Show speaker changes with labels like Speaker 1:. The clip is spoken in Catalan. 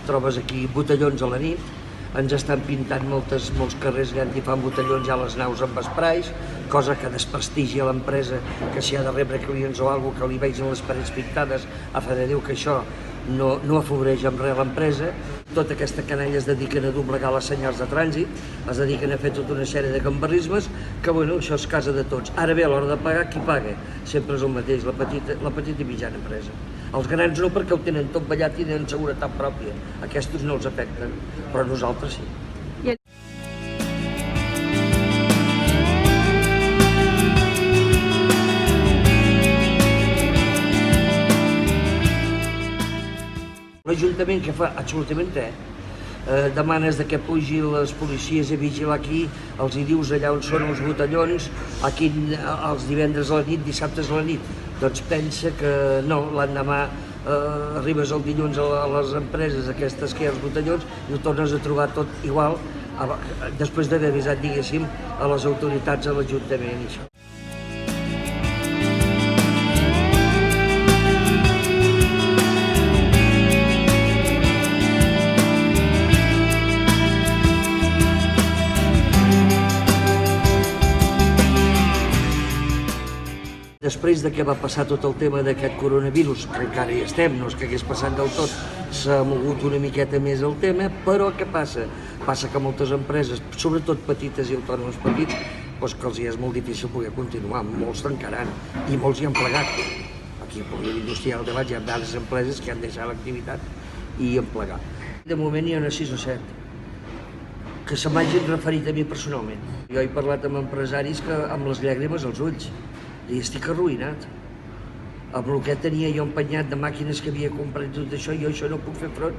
Speaker 1: trobes aquí botellons a la nit, ens estan pintant molts carrers i fan botellons ja a les naus amb esprais, cosa que desprestigia l'empresa, que si ha de rebre clients o alguna cosa que li vegin les parets pintades, a fe de Déu que això no afavoreix en res l'empresa. Tota aquesta canalla es dediquen a doblegar les senyals de trànsit, es dediquen a fer tota una sèrie de gambarrismes, que bueno, això és casa de tots. Ara bé, a l'hora de pagar, qui paga? Sempre és el mateix, la petita i mitjana empresa. Els grans no, perquè ho tenen tot ballat i tenen seguretat pròpia. Aquests no els afecten, però nosaltres sí. L'Ajuntament, que fa absolutament demanes que pugi les policies a vigilar aquí, els hi dius allà on són els botellons, aquí els divendres a la nit, dissabtes a la nit, doncs pensa que no, l'endemà arribes el dilluns a les empreses aquestes que hi ha els botellons i ho tornes a trobar tot igual, després d'haver avisat, diguéssim, a les autoritats, a l'Ajuntament i això. Després de què va passar tot el tema d'aquest coronavirus, que encara hi estem, no és que hagués passat del tot, s'ha mogut una miqueta més el tema, però què passa? Passa que moltes empreses, sobretot petites i autònoms petits, doncs que els hi és molt difícil poder continuar, molts tancaran i molts hi han plegat. Aquí al polígon industrial de Valls hi ha diverses empreses que han deixat l'activitat i han plegat. De moment hi ha unes 6 o 7 que se m'hagin referit a mi personalment. Jo he parlat amb empresaris que amb les llàgrimes als ulls. I estic arruïnat. Amb el que tenia jo empenyat de màquines que havia comprat i tot això, jo això no puc fer front.